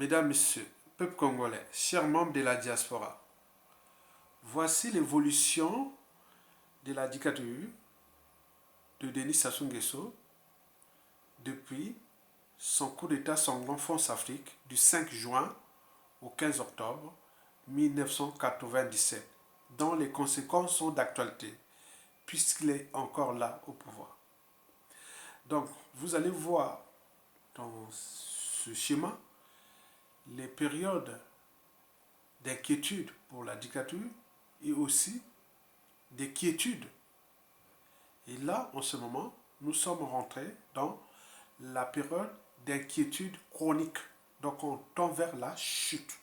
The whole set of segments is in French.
Mesdames, Messieurs, peuple congolais, chers membres de la diaspora, voici l'évolution de la dictature de Denis Sassou Nguesso depuis son coup d'État sanglant France-Afrique du 5 juin au 15 octobre 1997, dont les conséquences sont d'actualité, puisqu'il est encore là au pouvoir. Donc, vous allez voir dans ce schéma les périodes d'inquiétude pour la dictature et aussi des quiétudes. Et là, en ce moment, nous sommes rentrés dans la période d'inquiétude chronique. Donc, on tend vers la chute.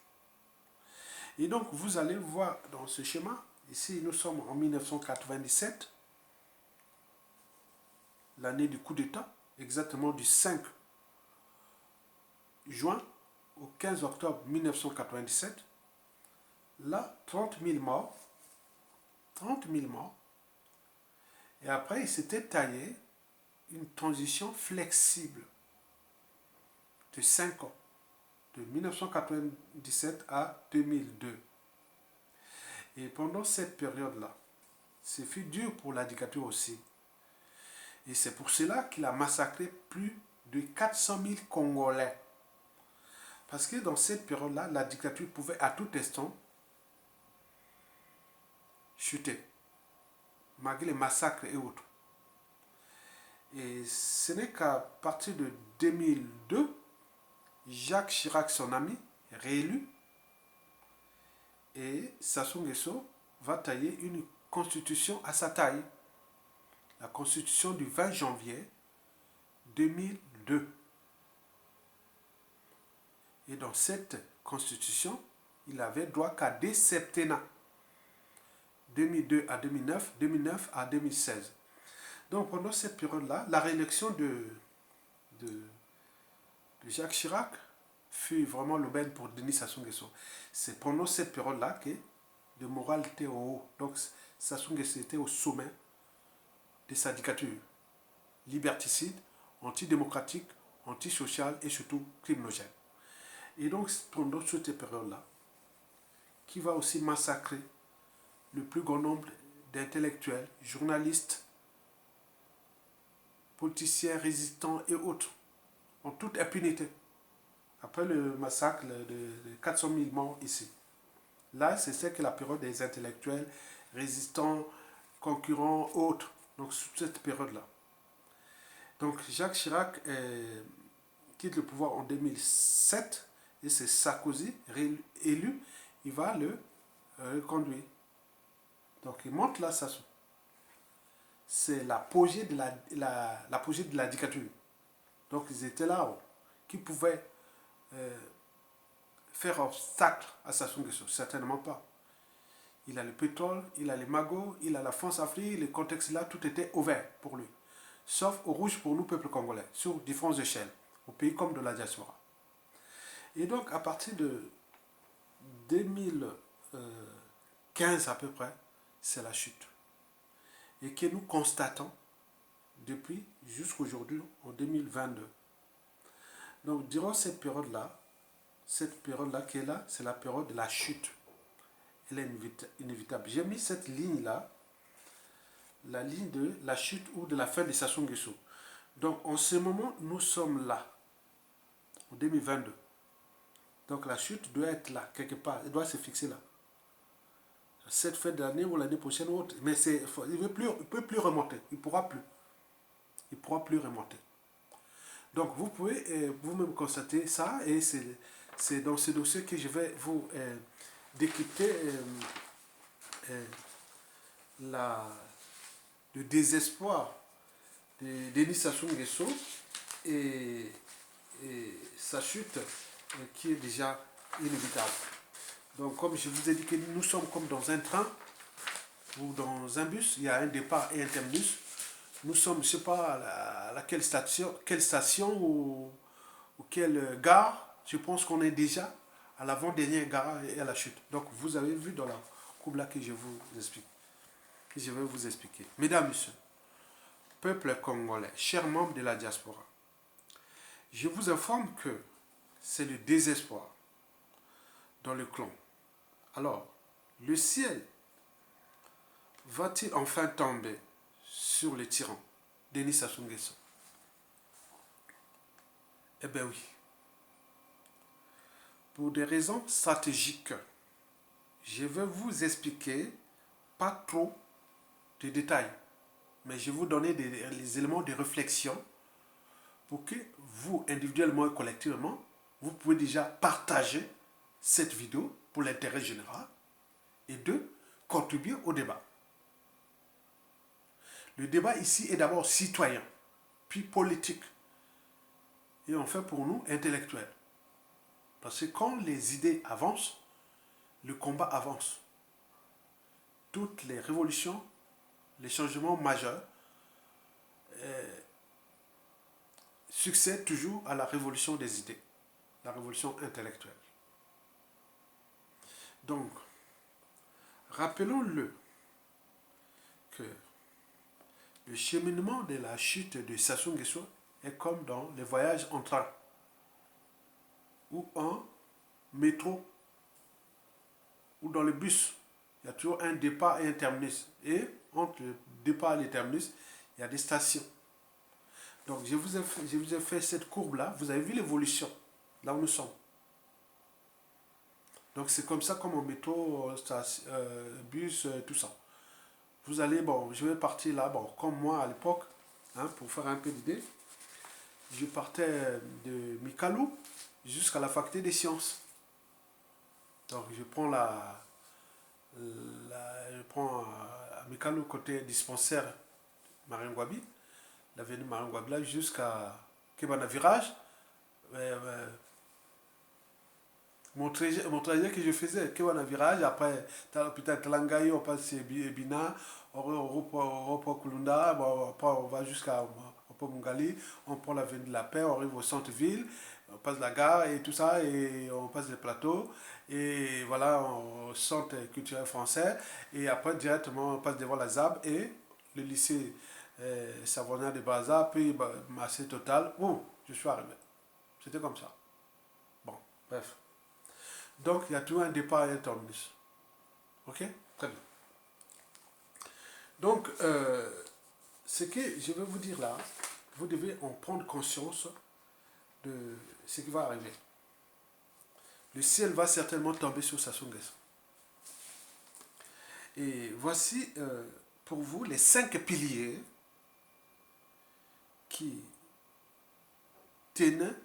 Et donc, vous allez voir dans ce schéma, ici, nous sommes en 1997, l'année du coup d'État, exactement du 5 juin au 15 octobre 1997. Là, 30 000 morts. 30 000 morts. Et après, il s'était taillé une transition flexible de 5 ans, de 1997 à 2002. Et pendant cette période-là, ce fut dur pour la dictature aussi. Et c'est pour cela qu'il a massacré plus de 400 000 Congolais. Parce que dans cette période-là, la dictature pouvait à tout instant chuter, malgré les massacres et autres. Et ce n'est qu'à partir de 2002, Jacques Chirac, son ami, est réélu. Et Sassou Nguesso va tailler une constitution à sa taille. La constitution du 20 janvier 2002. Et dans cette constitution, il avait droit qu'à des septennats. 2002 à 2009, 2009 à 2016. Donc pendant cette période-là, la réélection de Jacques Chirac fut vraiment l'aubaine pour Denis Sassou Nguesso. C'est pendant cette période-là que le moral était au haut. Donc Sassou Nguesso était au sommet de sa dictature. Liberticide, antidémocratique, antisocial et surtout criminogène. Et donc pendant cette période-là, qui va aussi massacrer le plus grand nombre d'intellectuels, journalistes, politiciens, résistants et autres, en toute impunité. Après le massacre de 400 000 morts ici. Là, c'est que la période des intellectuels, résistants, concurrents, autres. Donc, cette période-là. Donc, Jacques Chirac quitte le pouvoir en 2007 et c'est Sarkozy, élu, il va le reconduire. Donc, il monte là, ça. C'est l'apogée de la dictature. Donc, ils étaient là, qui pouvaient faire obstacle à Sassou Nguesso? Certainement pas. Il a le pétrole, il a les magots, il a la France-Afrique, les contextes là, tout était ouvert pour lui. Sauf au rouge pour nous, peuple congolais, sur différentes échelles, au pays comme de la diaspora. Et donc, à partir de 2015 à peu près, c'est la chute. Et que nous constatons depuis jusqu'aujourd'hui, en 2022. Donc, durant cette période-là qui est là, c'est la période de la chute. Elle est inévitable. J'ai mis cette ligne-là, la ligne de la chute ou de la fin de Sassou Nguesso. Donc, en ce moment, nous sommes là, en 2022. Donc, la chute doit être là, quelque part. Elle doit se fixer là. Cette fin d'année ou l'année prochaine ou autre. Mais il ne peut plus remonter. Il ne pourra plus. Il ne pourra plus remonter. Donc, vous pouvez vous-même constater ça. Et c'est dans ce dossier que je vais vous décrypter le désespoir de Denis Sassou Nguesso et sa chute qui est déjà inévitable. Donc, comme je vous ai dit que nous sommes comme dans un train ou dans un bus, il y a un départ et un terminus. Nous sommes, je ne sais pas à quelle station ou quelle gare. Je pense qu'on est déjà à l'avant-dernière gare et à la chute. Donc, vous avez vu dans la courbe là que je vous explique. Que je vais vous expliquer. Mesdames, Messieurs, peuple congolais, chers membres de la diaspora, je vous informe que c'est le désespoir dans le clan. Alors, le ciel va-t-il enfin tomber sur le tyran, Denis Sassou Nguesso? Eh bien oui. Pour des raisons stratégiques, je vais vous expliquer pas trop de détails, mais je vais vous donner les éléments de réflexion pour que vous, individuellement et collectivement, vous pouvez déjà partager cette vidéo pour l'intérêt général et de contribuer au débat. Le débat ici est d'abord citoyen, puis politique, et enfin pour nous, intellectuel. Parce que quand les idées avancent, le combat avance. Toutes les révolutions, les changements majeurs succèdent toujours à la révolution des idées, la révolution intellectuelle. Donc, rappelons-le que le cheminement de la chute de Sassou Nguesso est comme dans les voyages en train ou en métro ou dans le bus. Il y a toujours un départ et un terminus. Et entre le départ et le terminus, il y a des stations. Donc, je vous ai fait cette courbe-là. Vous avez vu l'évolution, là où nous sommes. Donc, c'est comme ça, comme en métro, bus, tout ça. Vous allez, bon, je vais partir là, bon, comme moi à l'époque, hein, pour faire un peu d'idée. Je partais de Mikalou jusqu'à la faculté des sciences. Donc, je prends je prends à Mikalou côté dispensaire Maringouabi, l'avenue Maringouabi là jusqu'à Kebana Virage. Mon trajet que je faisais, Kebana Virage, après l'hôpital Talangaï, on passe Bina, on reprend Kulunda, bon, après on va jusqu'à Mungali, on prend l'avenue de la Paix, on arrive au centre-ville, on passe la gare et tout ça, et on passe les plateaux, et voilà, au centre culturel français, et après directement on passe devant la ZAB et le lycée Savonnin de Baza, puis Marseille Total, où je suis arrivé. C'était comme ça. Bon, bref. Donc, il y a toujours un départ et un terminus. Ok? Très bien. Donc, ce que je vais vous dire là, vous devez en prendre conscience de ce qui va arriver. Le ciel va certainement tomber sur Sassou Nguesso. Et voici pour vous les 5 piliers qui tenaient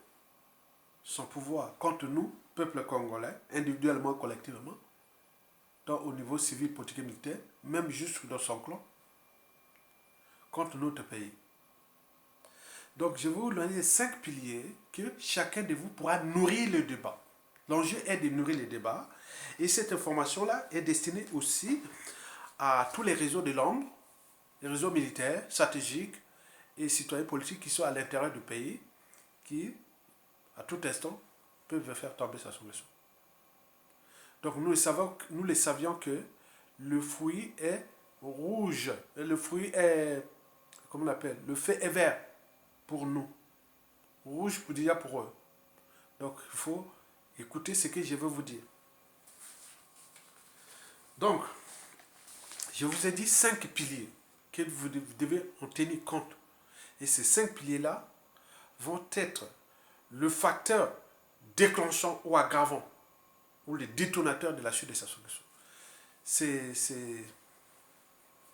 son pouvoir contre nous, peuple congolais, individuellement, collectivement, tant au niveau civil, politique et militaire, même juste dans son clan, contre notre pays. Donc, je vais vous donner les 5 piliers que chacun de vous pourra nourrir le débat. L'enjeu est de nourrir le débat. Et cette information-là est destinée aussi à tous les réseaux de l'ombre, les réseaux militaires, stratégiques et citoyens politiques qui sont à l'intérieur du pays, qui, à tout instant, peuvent faire tomber sa soumission. Donc, nous le savions que le fruit est rouge. Le fruit est, comment on appelle, le fait est vert pour nous. Rouge pour déjà pour eux. Donc, il faut écouter ce que je vais vous dire. Donc, je vous ai dit 5 piliers que vous devez en tenir compte. Et ces 5 piliers-là vont être le facteur déclenchant ou aggravant ou le détonateur de la chute de Sassou Nguesso.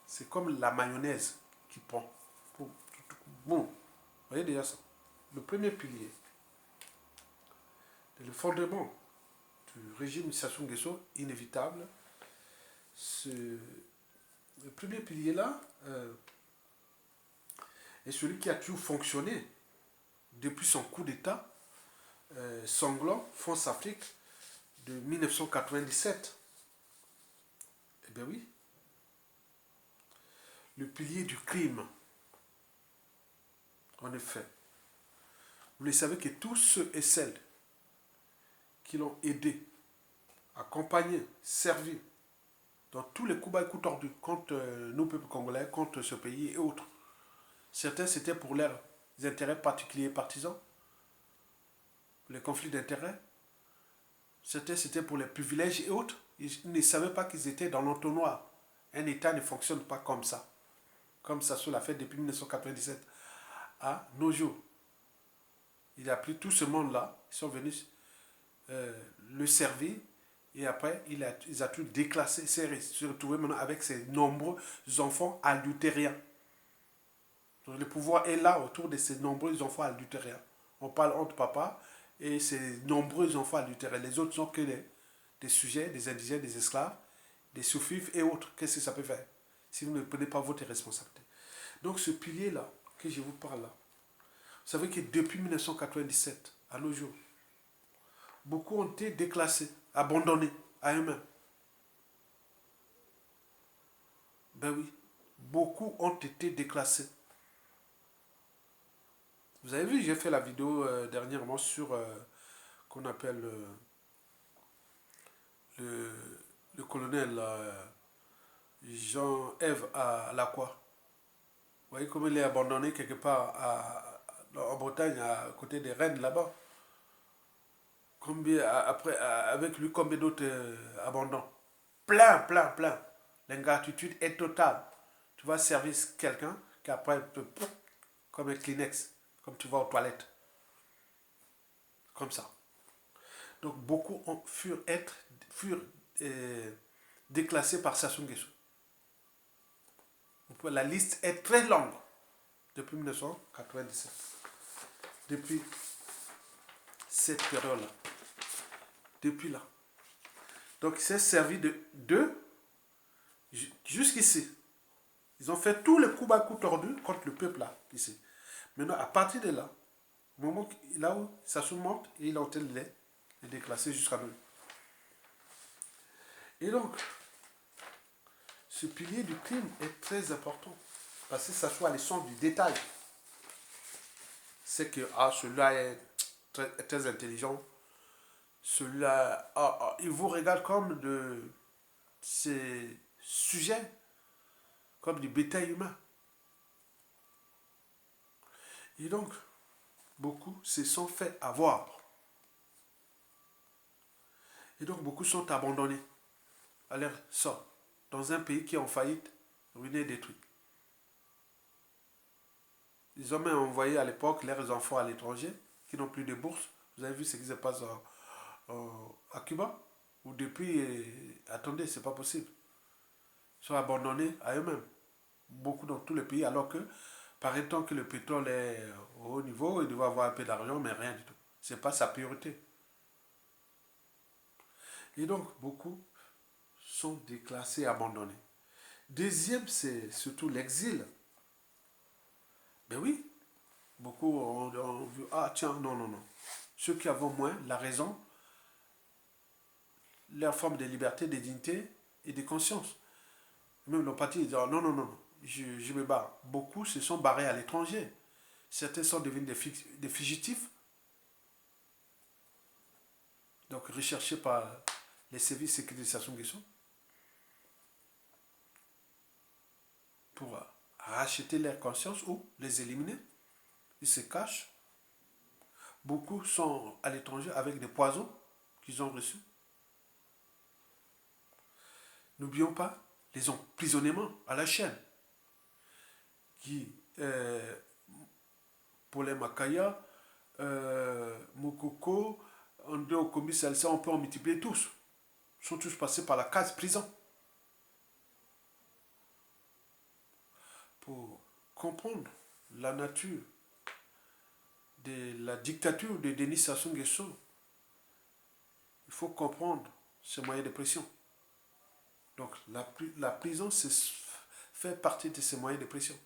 C'est comme la mayonnaise qui prend. Bon, vous voyez déjà ça. Le premier pilier, le fondement du régime Sassou Nguesso, inévitable. Le premier pilier-là est celui qui a toujours fonctionné depuis son coup d'État sanglant France-Afrique de 1997. Eh bien oui. Le pilier du crime. En effet. Vous le savez que tous ceux et celles qui l'ont aidé, accompagné, servi dans tous les coups bas et coups tordus contre nos peuples congolais, contre ce pays et autres. Certains, c'était pour leurs intérêts particuliers et partisans. les conflits d'intérêts. Certains, c'était pour les privilèges et autres. Ils ne savaient pas qu'ils étaient dans l'entonnoir. Un État ne fonctionne pas comme ça. Comme ça se l'a fait depuis 1997 à nos jours. Il a pris tout ce monde-là, ils sont venus le servir, et après, il a tout déclassé. Il s'est retrouvé maintenant avec ses nombreux enfants adultériens. Donc, le pouvoir est là autour de ces nombreux enfants adultériens. On parle entre papa et ces nombreux enfants adultériens. Les autres sont que des sujets, des indigènes, des esclaves, des sous-fifs et autres. Qu'est-ce que ça peut faire si vous ne prenez pas votre responsabilité? Donc ce pilier-là, que je vous parle là, vous savez que depuis 1997, à nos jours, beaucoup ont été déclassés, abandonnés à eux-mêmes. Ben oui, beaucoup ont été déclassés. Vous avez vu, j'ai fait la vidéo dernièrement sur qu'on appelle le, le colonel Jean-Ève à la quoi. Vous voyez comment il est abandonné quelque part en Bretagne, à côté des Rennes là-bas. Combien, après, avec lui, combien d'autres abandons? Plein, plein, plein. L'ingratitude est totale. Tu vas servir quelqu'un qui après, comme un Kleenex, comme tu vas aux toilettes. Comme ça. Donc beaucoup furent déclassés par Sassou Nguesso. La liste est très longue depuis 1997. Depuis cette période-là. Depuis là. Donc il s'est servi de d'eux jusqu'ici. Ils ont fait tous les coups bas coups tordus contre le peuple là, ici. Maintenant, à partir de là, au moment là où ça se monte, il a ôté les déclasser jusqu'à nous. Et donc, ce pilier du crime est très important. Parce que ça soit les sons du détail. C'est que celui-là est très intelligent. Celui-là, il vous regarde comme de ces sujets, comme du bétail humain. Et donc, beaucoup se sont fait avoir. Et donc, beaucoup sont abandonnés à leur sort, dans un pays qui est en faillite, ruiné et détruit. Ils ont même envoyé à l'époque leurs enfants à l'étranger, qui n'ont plus de bourse. Vous avez vu ce qui se passe à Cuba, où depuis, attendez, c'est pas possible. Ils sont abandonnés à eux-mêmes. Beaucoup dans tous les pays, alors que, paraît-on que le pétrole est au haut niveau, il doit avoir un peu d'argent, mais rien du tout. C'est pas sa priorité. Et donc, beaucoup sont déclassés, abandonnés. Deuxième, c'est surtout l'exil. Ben oui, beaucoup ont vu, ah tiens, non, non, non. Ceux qui avaient moins la raison, leur forme de liberté, de dignité et de conscience. Même le parti dit, non, non, non, non, je me barre. Beaucoup se sont barrés à l'étranger. Certains sont devenus des fugitifs, donc recherchés par les services de sécurité de Sassou Nguesso pour racheter leur conscience ou les éliminer. Ils se cachent. Beaucoup sont à l'étranger avec des poisons qu'ils ont reçus. N'oublions pas les emprisonnements à la chaîne qui, Paulin Makaya, Mokoko, André Okomi Salsa, on peut en multiplier tous. Ils sont tous passés par la case prison. Pour comprendre la nature de la dictature de Denis Sassou Nguesso, il faut comprendre ce moyen de pression. Donc la prison fait partie de ces moyens de pression.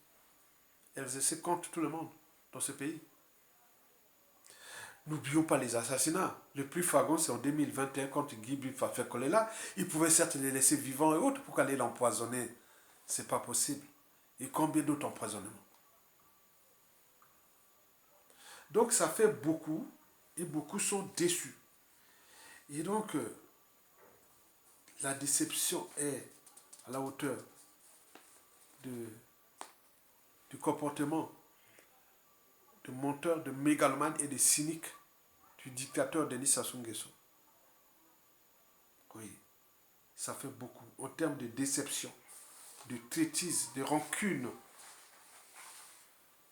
Elle exerce contre tout le monde dans ce pays. N'oublions pas les assassinats. Le plus flagrant, c'est en 2021, quand Guy Biff a fait coller là. Il pouvait certes les laisser vivants et autres pour qu'aller l'empoisonner. C'est pas possible. Et combien d'autres empoisonnements? Donc ça fait beaucoup, et beaucoup sont déçus. Et donc, la déception est à la hauteur du comportement de menteurs, de mégalomanes et de cyniques du dictateur Denis Sassou Nguesso. Oui, ça fait beaucoup. En termes de déception, de traîtrise, de rancune,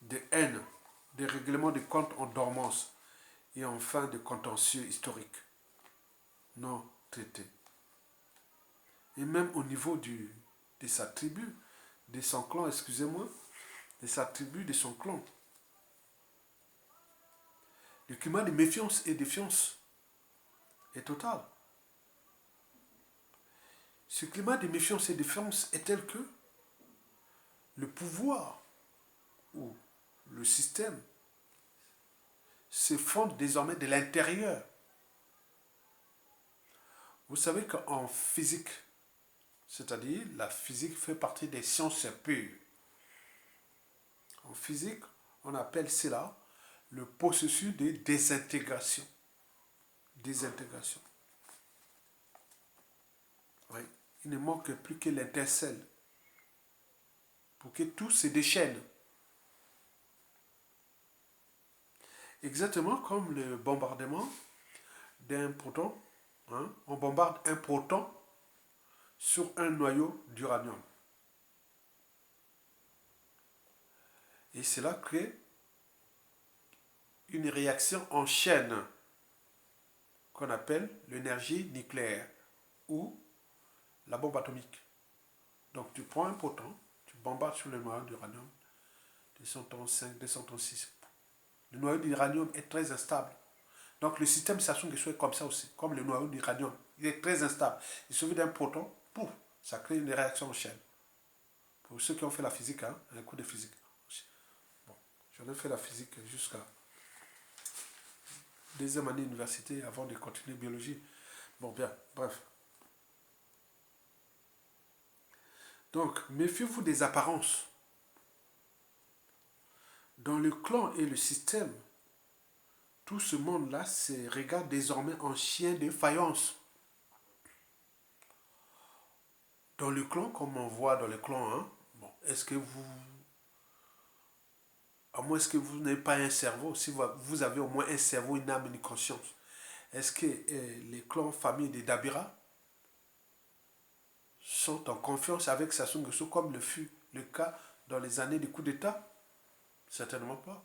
de haine, de règlement de comptes en dormance et enfin de contentieux historiques non traités. Et même au niveau de sa tribu, de son clan, excusez-moi, de sa tribu, de son clan. Le climat de méfiance et de défiance est total. Ce climat de méfiance et de défiance est tel que le pouvoir ou le système se fonde désormais de l'intérieur. Vous savez qu'en physique, c'est-à-dire la physique fait partie des sciences pures. En physique, on appelle cela le processus de désintégration. Désintégration. Oui. Il ne manque plus que l'intercelle pour que tout se déchaîne. Exactement comme le bombardement d'un proton. Hein, on bombarde un proton sur un noyau d'uranium. Et cela crée une réaction en chaîne qu'on appelle l'énergie nucléaire ou la bombe atomique. Donc tu prends un proton, tu bombardes sur le noyau d'uranium, 235, 236. Le noyau d'uranium est très instable. Donc le système Sassou Nguesso est comme ça aussi, comme le noyau d'uranium. Il est très instable. Il suffit d'un proton, pouf, ça crée une réaction en chaîne. Pour ceux qui ont fait la physique, hein, un cours de physique. Bon, j'en ai fait la physique jusqu'à deuxième année d'université avant de continuer biologie. Bon, bien, bref. Donc, méfiez-vous des apparences. Dans le clan et le système, tout ce monde-là se regarde désormais en chien de faïence. Dans le clan, comme on voit dans le clan, hein, bon, est-ce que vous... À moins que vous n'ayez pas un cerveau, si vous avez au moins un cerveau, une âme, une conscience, est-ce que les clans familles des Dabira sont en confiance avec Sassou Nguesso comme le fut le cas dans les années du coup d'État? Certainement pas.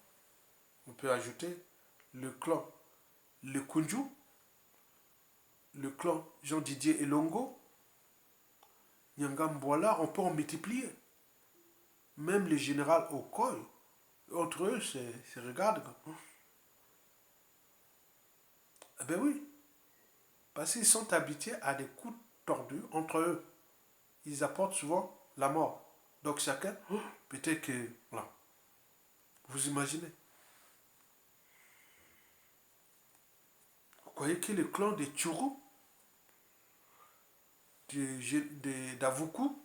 On peut ajouter le clan Le Kunju, le clan Jean-Didier Elongo, Nyangambola, on peut en multiplier. Même le général Okoy, entre eux, c'est regarde. Eh bien oui, parce qu'ils sont habitués à des coups tordus entre eux. Ils apportent souvent la mort. Donc chacun, peut-être que, voilà, vous imaginez. Vous croyez que le clan des Tchourou, d'Avoukou,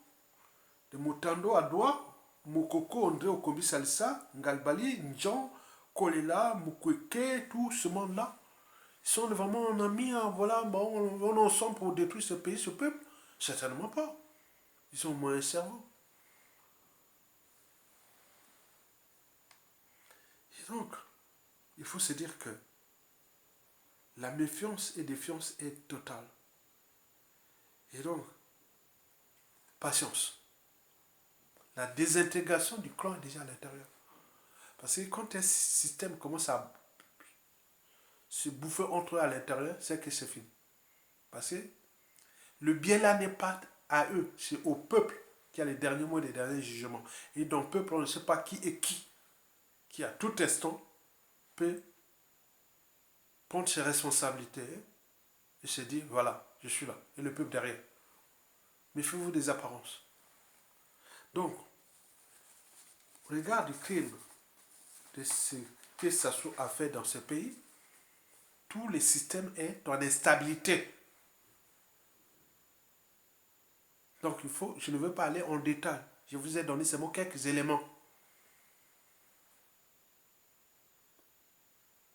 de Mutando Adoua, Mukoko, André Okombi Salsa, Ngalbali, Njan, Kolela, Mukweke, tout ce monde-là, ils sont vraiment en amis, hein, voilà, bon, on est ensemble pour détruire ce pays, ce peuple? Certainement pas. Ils ont moins un cerveau. Et donc, il faut se dire que la méfiance et défiance est totale. Et donc, patience. La désintégration du clan est déjà à l'intérieur. Parce que quand un système commence à se bouffer entre eux à l'intérieur, c'est que c'est fini. Parce que le bien là n'est pas à eux, c'est au peuple qui a les derniers mots et les derniers jugements. Et dans le peuple, on ne sait pas qui est qui à tout instant peut prendre ses responsabilités et se dire, voilà, je suis là, et le peuple derrière. Méfiez-vous des apparences. Donc, regarde le crime de ce que Sassou a fait dans ce pays. Tout le système est en instabilité. Donc il faut, je ne veux pas aller en détail. Je vous ai donné seulement quelques éléments.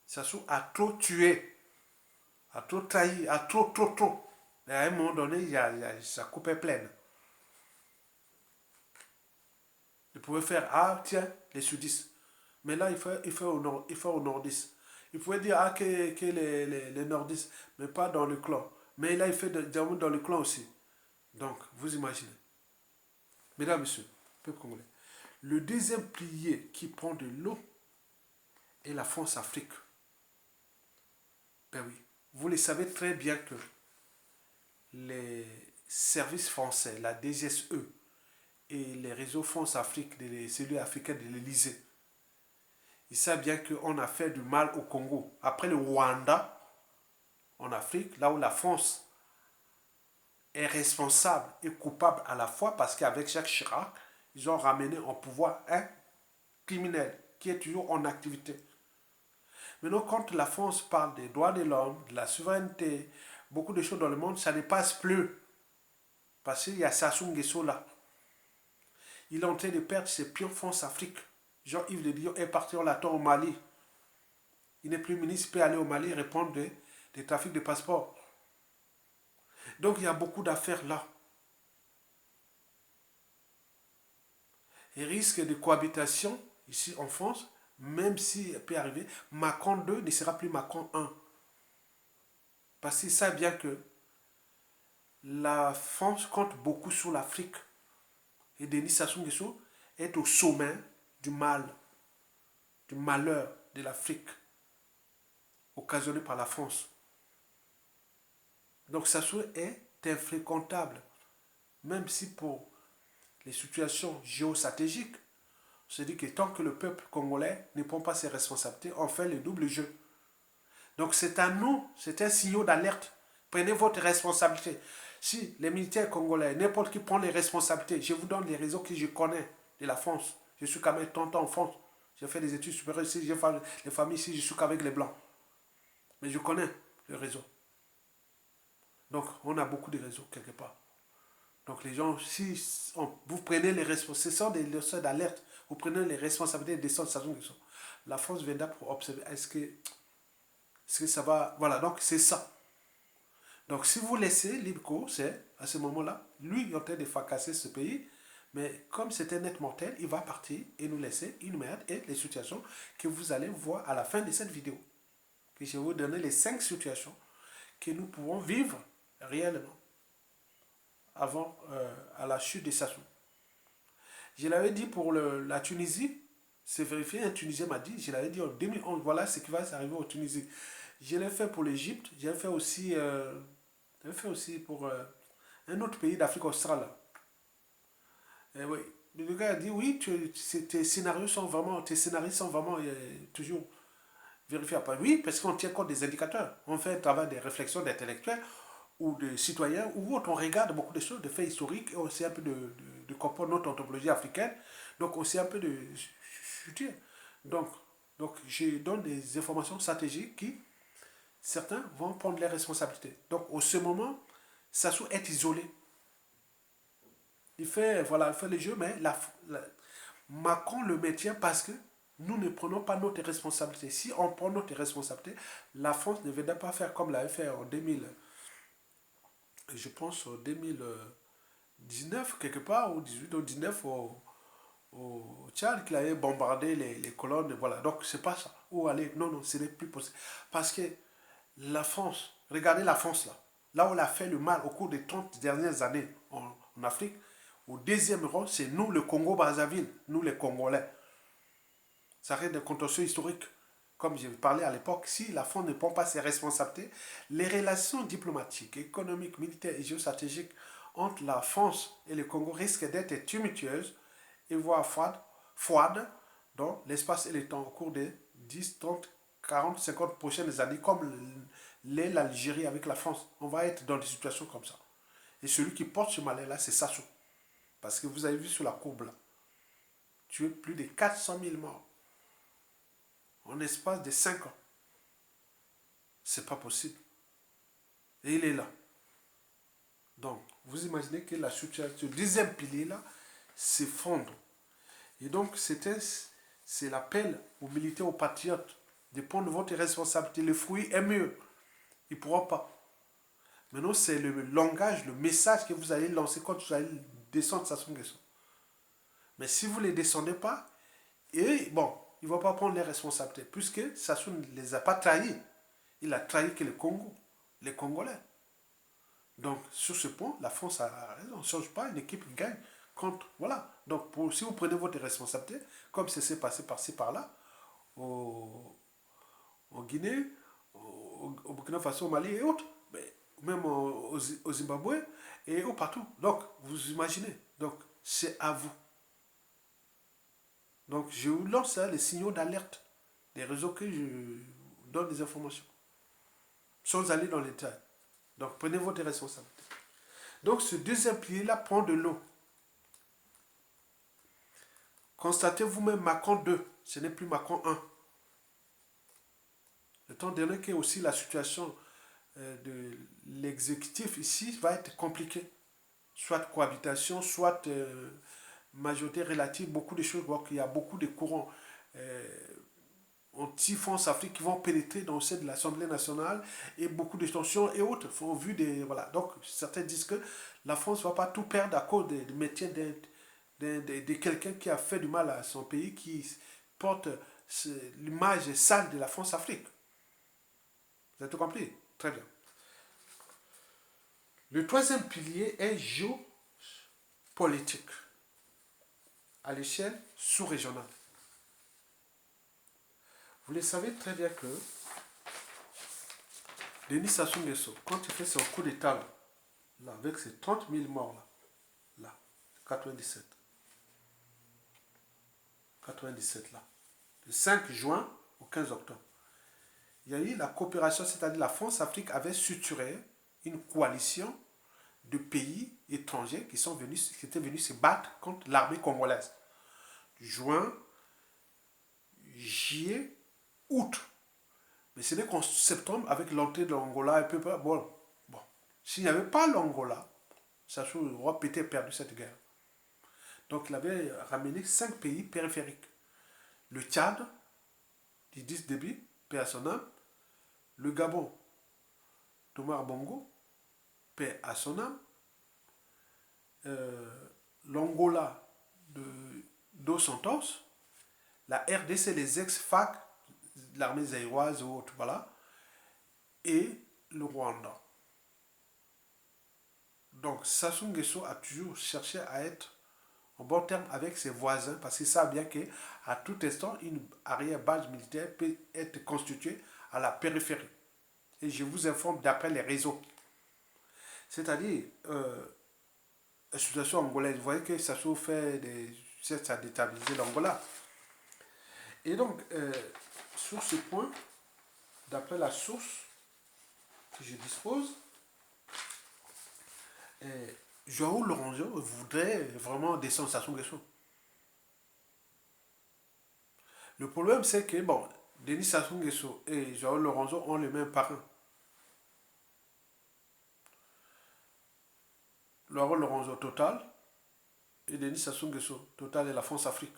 Sassou a trop tué, a trop trahi, a trop. Et à un moment donné, sa coupe est pleine. Il pouvait faire, ah tiens, les sudistes. Mais là, il fait au nord, il fait au nordiste. Il pouvait dire ah, que les nordistes, mais pas dans le clan. Mais là, il fait dans le clan aussi. Donc, vous imaginez. Mesdames, Messieurs, peuple congolais. Le deuxième pilier qui prend de l'eau est la France-Afrique. Ben oui, vous le savez très bien que les services français, la DGSE et les réseaux France-Afrique, les cellules africaines de l'Elysée, ils savent bien qu'on a fait du mal au Congo. Après le Rwanda, en Afrique, là où la France est responsable et coupable à la fois parce qu'avec Jacques Chirac, ils ont ramené en pouvoir un criminel qui est toujours en activité. Maintenant, quand la France parle des droits de l'homme, de la souveraineté, beaucoup de choses dans le monde, ça ne passe plus. Parce qu'il y a Sassou Nguesso là. Il est en train de perdre ses pions France-Afrique. Jean-Yves Le Drian est parti, on l'attend au Mali. Il n'est plus ministre, il peut aller au Mali et répondre des trafics de passeports. Donc il y a beaucoup d'affaires là. Et risque de cohabitation ici en France, même si ça peut arriver, Macron 2 ne sera plus Macron 1. Parce qu'il sait bien que la France compte beaucoup sur l'Afrique. Et Denis Sassou Nguesso est au sommet du mal, du malheur de l'Afrique, occasionné par la France. Donc Sassou est infréquentable, même si pour les situations géostratégiques, on se dit que tant que le peuple congolais ne prend pas ses responsabilités, on fait le double jeu. Donc c'est à nous, c'est un signal d'alerte. Prenez votre responsabilité. Si les militaires congolais, n'importe qui prend les responsabilités, je vous donne les réseaux que je connais de la France. Je suis quand même 30 ans en France. J'ai fait des études supérieures ici, j'ai fait les familles ici, je suis qu'avec les Blancs. Mais je connais le réseau. Donc on a beaucoup de réseaux quelque part. Donc les gens, si vous prenez les responsabilités, ce sont des leçons d'alerte, vous prenez les responsabilités des centres de station. La France viendra pour observer, est-ce que ça va, voilà, donc c'est ça. Donc si vous laissez Libco, c'est à ce moment-là, lui il est en train de fracasser ce pays, mais comme c'est un net mortel, il va partir et nous laisser une merde et les situations que vous allez voir à la fin de cette vidéo. Puis je vais vous donner les 5 situations que nous pouvons vivre réellement avant à la chute de Sassou. Je l'avais dit pour la Tunisie, c'est vérifié, un Tunisien m'a dit, je l'avais dit en 2011, voilà ce qui va s'arriver en Tunisie. Je l'ai fait pour l'Égypte, j'ai fait aussi pour un autre pays d'Afrique australe. Et oui, le gars a dit, oui, tes scénarios sont vraiment toujours vérifiables. Oui, parce qu'on tient compte des indicateurs. On fait un travail de réflexion d'intellectuels ou de citoyens, ou autre, on regarde beaucoup de choses, de faits historiques, et on sait un peu de comprendre notre anthropologie africaine, donc on sait un peu de futur. Donc je donne des informations stratégiques qui, certains vont prendre les responsabilités. Donc, au ce moment, Sassou est isolé. Il fait le jeu, mais Macron le maintient parce que nous ne prenons pas notre responsabilité. Si on prend notre responsabilité, la France ne viendrait pas faire comme l'avait fait en 2000, je pense en 2019, quelque part, ou 18 ou 19 au Tchad, qu'il avait bombardé les colonnes. Voilà, donc c'est pas ça. Ou aller, non, ce n'est plus possible. Parce que la France, regardez la France là où elle a fait le mal au cours des 30 dernières années en Afrique, au deuxième rang, c'est nous, le Congo-Brazzaville, nous les Congolais. Ça reste des contentieux historiques. Comme j'ai parlé à l'époque, si la France ne prend pas ses responsabilités, les relations diplomatiques, économiques, militaires et géostratégiques entre la France et le Congo risquent d'être tumultueuses et voire froides dans l'espace et le temps au cours des 10, 30, 40, 50 prochaines années, comme l'est l'Algérie avec la France. On va être dans des situations comme ça. Et celui qui porte ce malheur-là, c'est Sassou. Parce que vous avez vu sur la courbe là, tué plus de 400 000 morts en espace de 5 ans. C'est pas possible. Et il est là. Donc, vous imaginez que la situation, ce deuxième pilier là, s'effondre. Et donc, c'est l'appel aux militaires, aux patriotes, de prendre votre responsabilité. Le fruit est mieux. Il ne pourra pas. Maintenant, c'est le langage, le message que vous allez lancer quand vous allez descendre Sassou Nguesso. Mais si vous ne les descendez pas, et bon, ils ne vont pas prendre les responsabilités, puisque Sassou ne les a pas trahis. Il a trahi que le Congo, les Congolais. Donc, sur ce point, la France a raison. On ne change pas une équipe qui gagne contre. Voilà. Donc, si vous prenez votre responsabilité, comme ça s'est passé par-ci, par-là, en Guinée, au Burkina Faso, au Mali et autres, mais même au Zimbabwe et partout. Donc, vous imaginez. Donc, c'est à vous. Donc, je vous lance les signaux d'alerte des réseaux que je donne des informations, sans aller dans les détails. Donc, prenez votre responsabilité. Donc, ce deuxième pilier-là prend de l'eau. Constatez vous-même Macron 2, ce n'est plus Macron 1. Étant donné que aussi la situation de l'exécutif ici va être compliquée. Soit cohabitation, soit majorité relative, beaucoup de choses. Donc, il y a beaucoup de courants anti-France Afrique qui vont pénétrer dans le sein de l'Assemblée nationale et beaucoup de tensions et autres. Au vu des, voilà. Donc, certains disent que la France ne va pas tout perdre à cause du métier de quelqu'un qui a fait du mal à son pays, qui porte l'image sale de la France-Afrique. Vous avez tout compris? Très bien. Le troisième pilier est géopolitique à l'échelle sous-régionale. Vous le savez très bien que Denis Sassou Nguesso, quand il fait son coup d'état là, avec ses 30 000 morts là, 97 là, du 5 juin au 15 octobre, il y a eu la coopération, c'est-à-dire la France-Afrique avait structuré une coalition de pays étrangers qui étaient venus se battre contre l'armée congolaise. Juin, juillet, août. Mais ce n'est qu'en septembre, avec l'entrée de l'Angola, et peu, bon, s'il n'y avait pas l'Angola, Sassou aurait peut-être perdu cette guerre. Donc il avait ramené 5 pays périphériques. Le Tchad, Idriss Déby, paix à son âme. Le Gabon, Thomas Bongo, paix à son âme. L'Angola de Dos Santos. La RDC, les ex-FAC, l'armée zaïroise ou autre, voilà. Et le Rwanda. Donc Sassou Nguesso a toujours cherché à être en bon terme avec ses voisins parce qu'il sait bien qu'à tout instant, une arrière-base militaire peut être constituée à la périphérie. Et je vous informe d'après les réseaux. C'est-à-dire, la situation angolaise, vous voyez que Sassou fait cherche à déstabiliser l'Angola. Et donc, sur ce point, d'après la source que je dispose, Joao Lorenzo voudrait vraiment descendre Sassou Nguesso. Le problème, c'est que, bon, Denis Sassou Nguesso et Joao Lorenzo ont le même parrain. Joao Lorenzo Total et Denis Sassou Nguesso Total et la France-Afrique.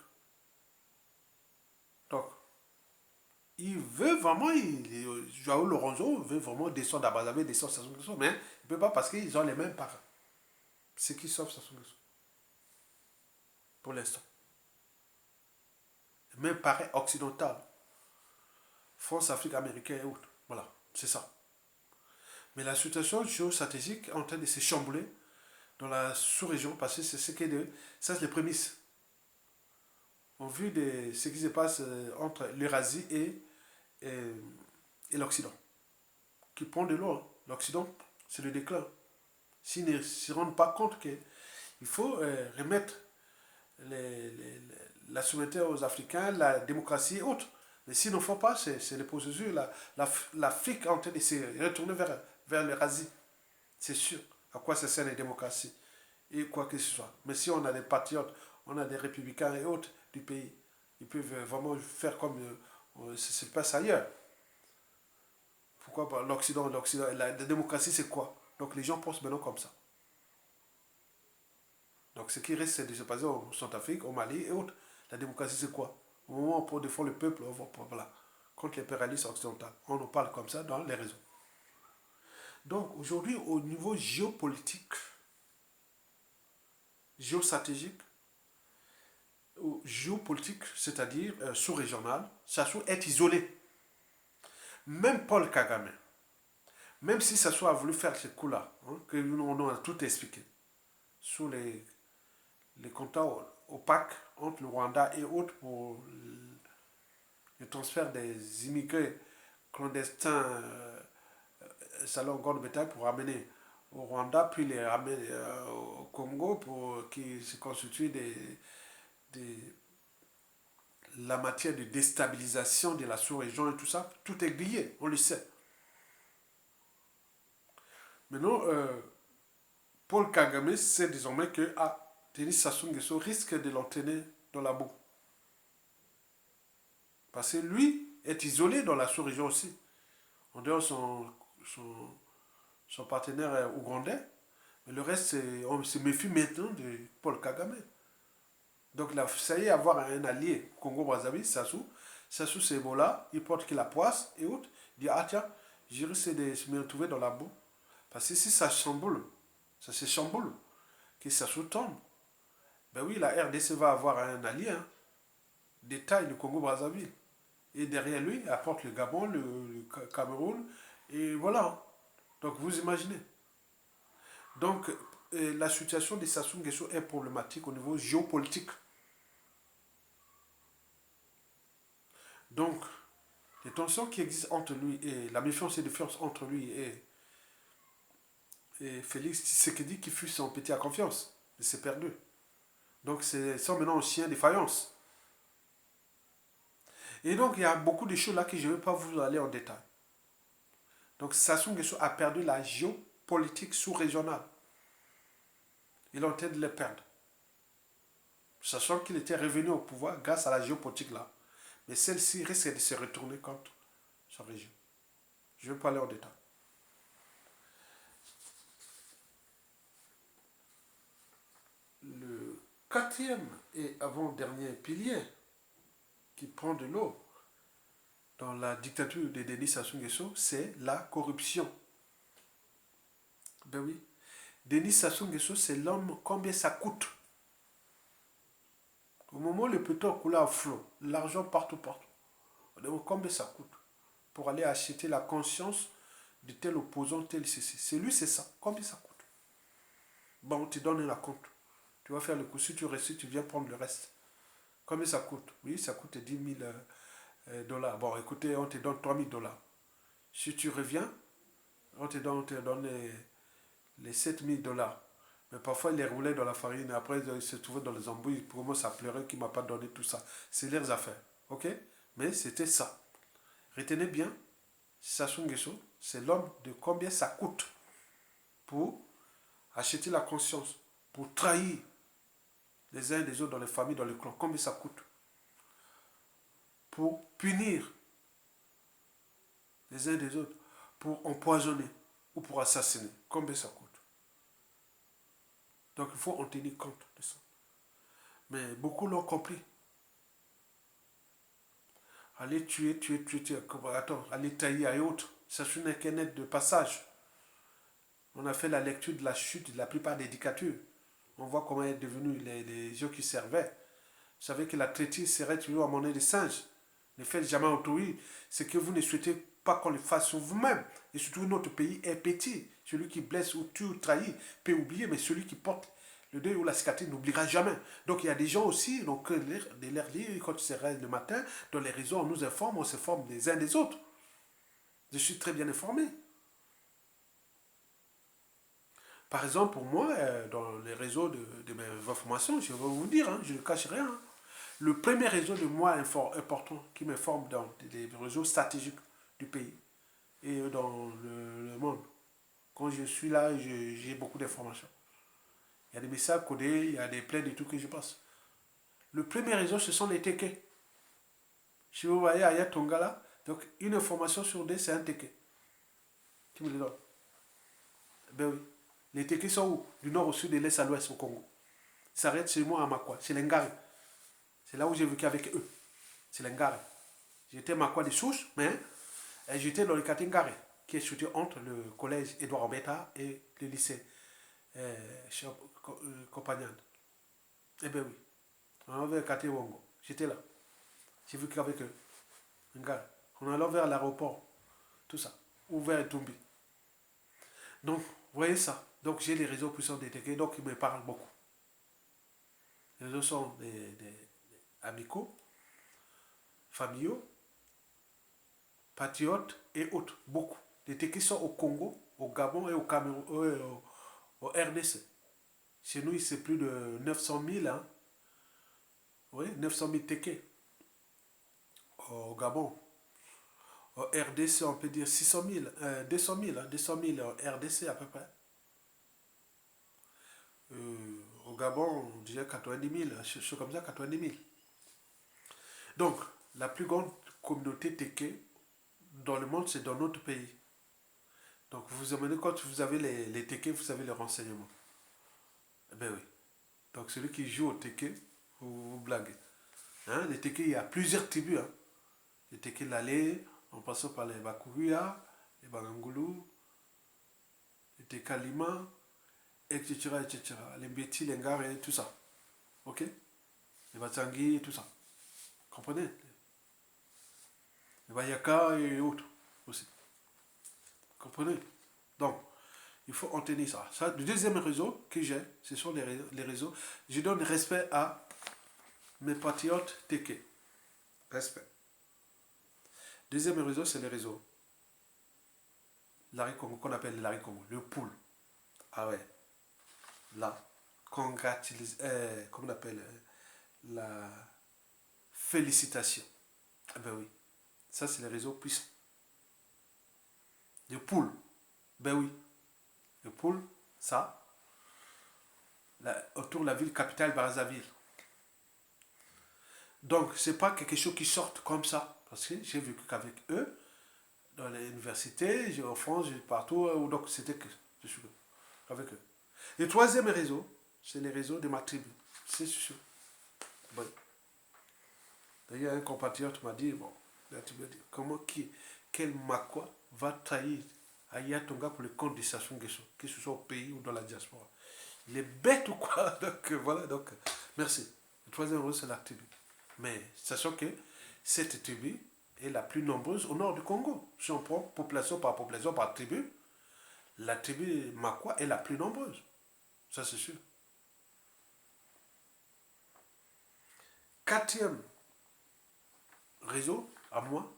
Donc, il veut vraiment, Joao Lorenzo veut vraiment descendre à Brazzaville, descendre Sassou Nguesso, mais il ne peut pas parce qu'ils ont les mêmes parrains. Ce qui sauve Sassou Nguesso. Pour l'instant. Même parrain occidental. France, Afrique, américaine et autres. Voilà, c'est ça. Mais la situation géostratégique est en train de se chambouler dans la sous-région parce que c'est ce qui est ça, c'est les prémices. En vue de ce qui se passe entre l'Eurasie et l'Occident. Qui prend de l'eau. L'Occident, c'est le déclin. S'ils ne se rendent pas compte qu'il faut remettre la souveraineté aux Africains, la démocratie et autres. Mais s'ils ne font pas, c'est le processus. L'Afrique est en train de se retourner vers l'Eurasie. C'est sûr. À quoi ça sert la démocratie et quoi que ce soit. Mais si on a des patriotes, on a des républicains et autres du pays, ils peuvent vraiment faire comme ça se passe ailleurs. Pourquoi l'Occident, la démocratie c'est quoi? Donc les gens pensent maintenant comme ça. Donc ce qui reste, c'est de se passer au Centrafrique, au Mali et autres. La démocratie c'est quoi? Au moment où on peut défendre le peuple, voilà, contre l'impérialisme occidental. On nous parle comme ça dans les réseaux. Donc aujourd'hui, au niveau géopolitique, géostratégique, géopolitique, c'est-à-dire sous-régional, Sassou est isolé. Même Paul Kagame, même si Sassou a voulu faire ce coup-là, hein, que nous on a tout expliqué, sous les contacts opaques entre le Rwanda et autres pour le transfert des immigrés clandestins Salon Grande Bétail pour ramener au Rwanda, puis les ramener au Congo pour qui se constitue des, la matière de déstabilisation de la sous-région et tout ça, tout est grillé, on le sait. Maintenant, Paul Kagame sait désormais que Denis Sassou Nguesso risque de l'entraîner dans la boue. Parce que lui est isolé dans la sous-région aussi. En dehors son partenaire ougandais, mais le reste, on se méfie maintenant de Paul Kagame. Donc là, ça y est, avoir un allié Congo-Brazzaville, Sassou. Sassou, c'est Ebola, il porte qu'il la poisse et autres. Il dit, ah tiens, j'ai risqué de me retrouver dans la boue. Parce que si ça chamboule, ça se chamboule, que Sassou tombe, ben oui, la RDC va avoir un allié, hein, des tailles du Congo-Brazzaville. Et derrière lui, il apporte le Gabon, le Cameroun, et voilà. Donc vous imaginez. Donc la situation de Sassou Nguesso est problématique au niveau géopolitique. Donc, les tensions qui existent entre lui et la méfiance et défiance entre lui et Félix Tshisekedi qui fut son petit à confiance, il s'est perdu. Donc, c'est ça maintenant un chien de faïence. Et donc, il y a beaucoup de choses là que je ne vais pas vous aller en détail. Donc, Sassou Nguesso a perdu la géopolitique sous-régionale. Il est en train de le perdre. Sachant qu'il était revenu au pouvoir grâce à la géopolitique là. Mais celle-ci risque de se retourner contre sa région. Je ne vais pas aller en détail. Le quatrième et avant-dernier pilier qui prend de l'eau dans la dictature de Denis Sassou Nguesso, c'est la corruption. Ben oui. Denis Sassou Nguesso, c'est l'homme, combien ça coûte. Au moment où le pétrole coule à flot, l'argent partout. On demande combien ça coûte pour aller acheter la conscience de tel opposant, tel ceci. C'est lui, c'est ça. Combien ça coûte? Bon, on te donne la compte. Tu vas faire le coup. Si tu restes, tu viens prendre le reste. Combien ça coûte? Oui, ça coûte 10 000 dollars. Bon, écoutez, on te donne 3 000 dollars. Si tu reviens, on te donne les 7 000 dollars. Mais parfois, il les roulait dans la farine. Après, il se trouvait dans les embrouilles. Il commence à pleurer qu'il ne m'a pas donné tout ça. C'est leurs affaires. OK? Mais c'était ça. Retenez bien, Sassou Nguesso, c'est l'homme de combien ça coûte pour acheter la conscience, pour trahir les uns des autres dans les familles, dans les clans. Combien ça coûte pour punir les uns des autres, pour empoisonner ou pour assassiner. Combien ça coûte? Donc il faut en tenir compte de ça. Mais beaucoup l'ont compris. Aller tuer. Attends, aller tailler et autres. Ça n'est qu'un aide de passage. On a fait la lecture de la chute de la plupart des dictatures. On voit comment est devenu les gens qui servaient. Vous savez que la traîtrise serait toujours à monnaie de singe. Ne faites jamais autrui. C'est que vous ne souhaitez pas qu'on le fasse sur vous-même. Et surtout, notre pays est petit. Celui qui blesse ou tue ou trahit peut oublier, mais celui qui porte le deuil ou la cicatrice n'oubliera jamais. Donc il y a des gens aussi, donc de leur lire quand ils se réveillent le matin, dans les réseaux, on nous informe, on se forme les uns des autres. Je suis très bien informé. Par exemple, pour moi, dans les réseaux de mes informations, je vais vous dire, hein, je ne cache rien. Hein. Le premier réseau de moi important qui me forme dans les réseaux stratégiques du pays et dans le monde. Quand je suis là, j'ai beaucoup d'informations. Il y a des messages codés, il y a des plaintes et tout que je passe. Le premier réseau, ce sont les TK. Si vous voyez Aya Tonga là, donc une information sur deux, c'est un TK. Qui me le donne? Ben oui. Les TK sont où? Du nord au sud, de l'est à l'ouest au Congo. Ils s'arrêtent chez moi à Makwa, chez Lengari. C'est là où j'ai vécu avec eux. C'est Lengari. J'étais Makwa de souche, mais j'étais dans le quartier Ngari, qui est situé entre le collège Edouard Ambetta et le lycée Compagnon. Eh bien oui. On allait vers Kati Wongo. J'étais là. J'ai vu qu'avec eux. Un gars. On allait vers l'aéroport. Tout ça. Ou vers Etumbi. Donc, vous voyez ça. Donc, j'ai les réseaux puissants des Teke. Donc, ils me parlent beaucoup. Les réseaux sont des amicaux, familiaux, patriotes et autres. Beaucoup. Les Teke sont au Congo, au Gabon et au Cameroun, au RDC. Chez nous, c'est plus de 900 000. Hein. Oui, 900 000 Teke. Au Gabon. Au RDC, on peut dire 600 000, 200 000, hein, 200 000 au RDC à peu près. Au Gabon, on dirait 90 000, je suis comme ça, 90 000. Donc, la plus grande communauté Teke dans le monde, c'est dans notre pays. Donc, vous amenez, quand vous avez les Teke, vous avez les renseignements. Eh bien oui. Donc, celui qui joue au Teke, vous blaguez. Hein, les Teke, il y a plusieurs tribus. Hein. Les Teke Lalé, en passant par les Bakuria, les Bagangulu, les Teke Lima, etc., etc. Les Mbeti, les Ngare, et tout ça. Ok? Les Batsangi et tout ça. Comprenez? Les Bayaka et autres aussi. Comprenez? Donc, il faut en tenir ça. Ça. Le deuxième réseau que j'ai, ce sont les réseaux. Je donne respect à mes patriotes Teke. Respect. Deuxième réseau, c'est les réseaux. Larry Congo, qu'on appelle Larry Congo. Le pool. Ah ouais. Là. Congratulise. Comment on appelle la félicitation. Ah ben oui. Ça, c'est les réseaux puissants. Le pool. Ben oui. Le pool, ça. Autour de la ville capitale Brazzaville. Donc, c'est pas quelque chose qui sorte comme ça. Parce que j'ai vécu qu'avec eux, dans les universités, j'ai en France, j'ai partout, donc c'était que je suis avec eux. Le troisième réseau, c'est les réseaux de ma tribu. C'est sûr. Bon. D'ailleurs, un compatriote m'a dit, bon, là, tu me dis, comment quel Makwa va trahir Ayatonga pour le compte de Sassou Nguesso, que ce soit au pays ou dans la diaspora. Il est bête ou quoi? Donc voilà, donc merci. Le troisième réseau, c'est la tribu. Mais sachant que cette tribu est la plus nombreuse au nord du Congo. Si on prend population par tribu, la tribu Makwa est la plus nombreuse. Ça, c'est sûr. Quatrième réseau, à moi,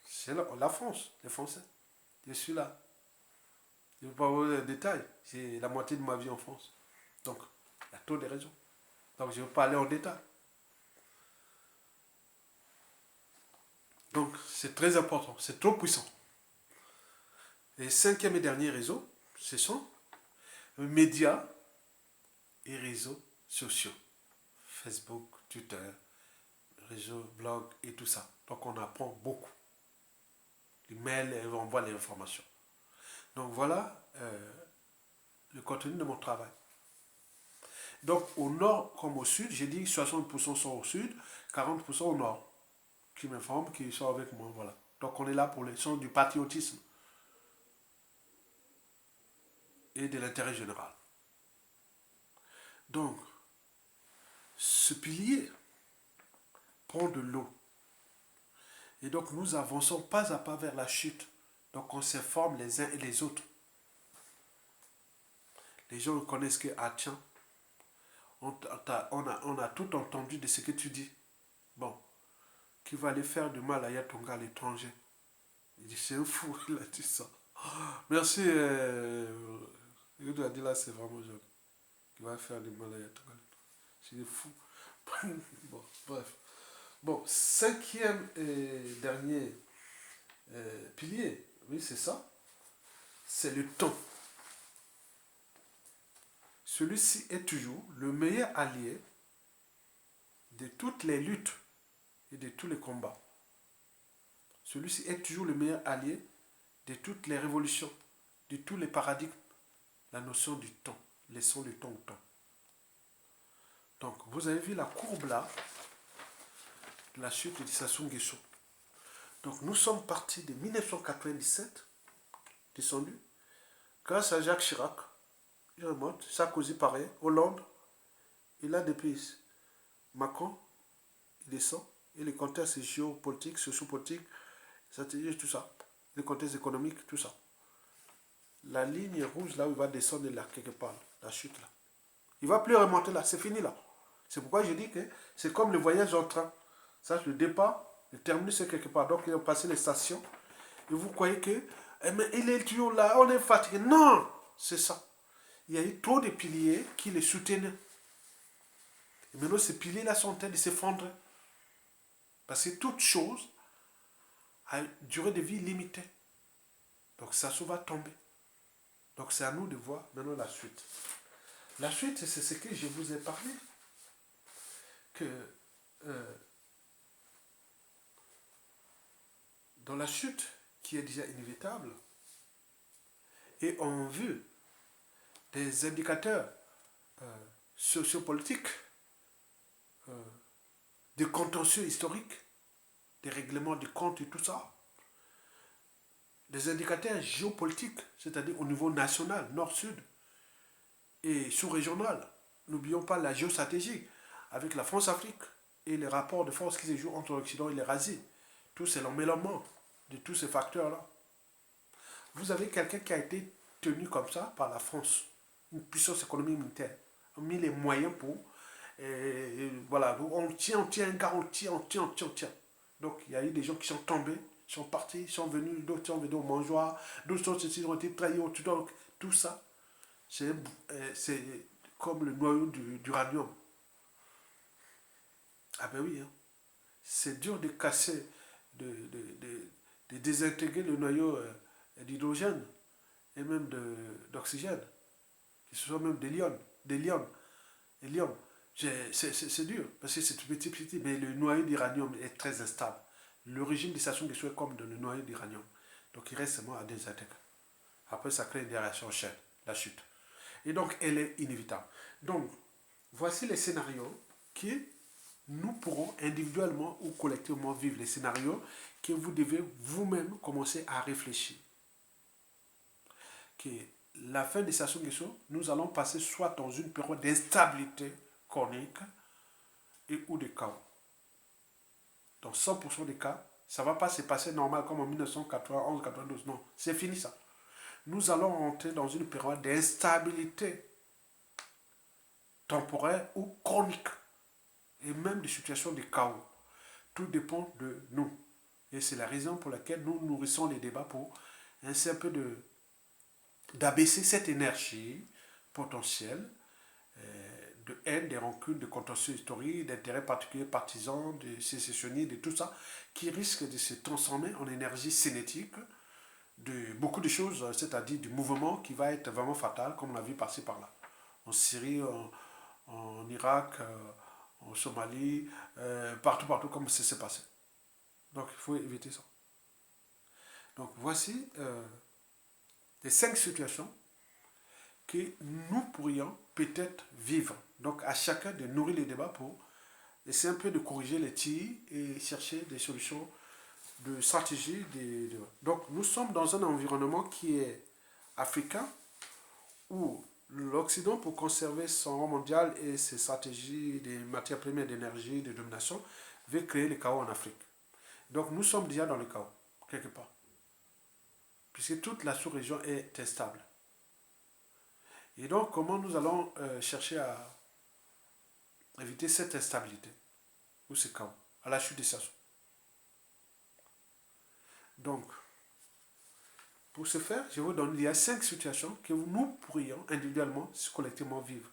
c'est la France, les Français. Je suis là. Je ne vais pas vous donner les détails. J'ai la moitié de ma vie en France. Donc, il y a trop de raisons. Donc, je ne vais pas aller en détail. Donc, c'est très important. C'est trop puissant. Et cinquième et dernier réseau, ce sont les médias et réseaux sociaux. Facebook, Twitter, réseaux, blog et tout ça. Donc, on apprend beaucoup. Les mails, on voit les informations. Donc, voilà le contenu de mon travail. Donc, au nord comme au sud, j'ai dit 60% sont au sud, 40% au nord, qui m'informent, qui sont avec moi, voilà. Donc, on est là pour les sons du patriotisme et de l'intérêt général. Donc, ce pilier prend de l'eau. Et donc, nous avançons pas à pas vers la chute. Donc, on s'informe les uns et les autres. Les gens connaissent que, ah tiens, on a tout entendu de ce que tu dis. Bon, qui va aller faire du mal à Yatonga à l'étranger. Il dit, c'est un fou, il a dit ça. Merci, il doit dire là, c'est vraiment jeune. Qui va faire du mal à Yatonga à l'étranger. C'est fou. Bon, bref. Bon, cinquième et dernier pilier, oui, c'est ça. C'est le temps. Celui-ci est toujours le meilleur allié de toutes les luttes et de tous les combats. Celui-ci est toujours le meilleur allié de toutes les révolutions, de tous les paradigmes. La notion du temps. Laissons le temps au temps. Donc, vous avez vu la courbe là, de la chute de Sassou Nguesso. Donc, nous sommes partis de 1997, descendus, grâce à Jacques Chirac. Il remonte, Sarkozy pareil, Hollande. Et là, depuis Macron, il descend, et le contexte géopolitique, sociopolitique, stratégique, tout ça, le contexte économique, tout ça. La ligne rouge, là où il va descendre, là, quelque part, la chute, là. Il ne va plus remonter là, c'est fini là. C'est pourquoi je dis que c'est comme le voyage en train. Ça, le départ, le terminus, c'est quelque part. Donc, ils ont passé les stations. Et vous croyez que, mais il est toujours là, on est fatigué. Non, c'est ça. Il y a eu trop de piliers qui les soutenaient. Et maintenant, ces piliers-là sont en train de s'effondrer. Parce que toute chose a une durée de vie limitée. Donc, ça va tomber. Donc, c'est à nous de voir maintenant la suite. La suite, c'est ce que je vous ai parlé. Que dans la chute, qui est déjà inévitable, et en vue des indicateurs sociopolitiques, des contentieux historiques, des règlements de comptes et tout ça, des indicateurs géopolitiques, c'est-à-dire au niveau national, nord-sud, et sous-régional. N'oublions pas la géostratégie avec la France-Afrique et les rapports de force qui se jouent entre l'Occident et l'Eurasie. Tout c'est l'emmêlement de tous ces facteurs-là. Vous avez quelqu'un qui a été tenu comme ça par la France, une puissance économique militaire, a mis les moyens pour, voilà, on tient, un gars, on tient. Donc il y a eu des gens qui sont tombés, sont partis, sont venus, d'autres sont venus au mangeoir, d'autres ont été trahis, donc tout ça, c'est comme le noyau d'uranium. Ah ben oui, hein. C'est dur de casser, de désintégrer le noyau d'hydrogène et même d'oxygène, qui sont même des lions. C'est dur, parce que c'est petit, mais le noyau d'uranium est très instable. L'origine des stations est comme dans le noyau d'uranium. Donc il reste seulement à désintégrer. Après, ça crée une réaction chaîne, la chute. Et donc, elle est inévitable. Donc, voici les scénarios que nous pourrons individuellement ou collectivement vivre, les scénarios que vous devez vous-même commencer à réfléchir. Que la fin des Sassou Nguesso, nous allons passer soit dans une période d'instabilité chronique et ou de chaos. Dans 100% des cas, ça ne va pas se passer normal comme en 1991-92. Non, c'est fini ça. Nous allons entrer dans une période d'instabilité temporaire ou chronique. Et même des situations de chaos. Tout dépend de nous. Et c'est la raison pour laquelle nous nourrissons les débats pour essayer un peu d'abaisser cette énergie potentielle de haine, des rancunes, de contentieux historiques, d'intérêts particuliers partisans, de sécessionnistes, de tout ça, qui risque de se transformer en énergie cinétique de beaucoup de choses, c'est-à-dire du mouvement qui va être vraiment fatal, comme on l'a vu passer par là. En Syrie, en Irak, en Somalie, partout comme ça s'est passé. Donc il faut éviter ça. Donc voici les 5 situations que nous pourrions peut-être vivre. Donc à chacun de nourrir les débats pour essayer un peu de corriger les tirs et chercher des solutions de stratégie. Donc nous sommes dans un environnement qui est africain où l'Occident, pour conserver son rang mondial et ses stratégies des matières premières d'énergie, de domination, veut créer le chaos en Afrique. Donc nous sommes déjà dans le chaos, quelque part. Puisque toute la sous-région est instable. Et donc, comment nous allons chercher à éviter cette instabilité ou ce chaos à la chute des Sassou. Donc, pour ce faire, je vous donne, il y a 5 situations que nous pourrions individuellement, collectivement vivre.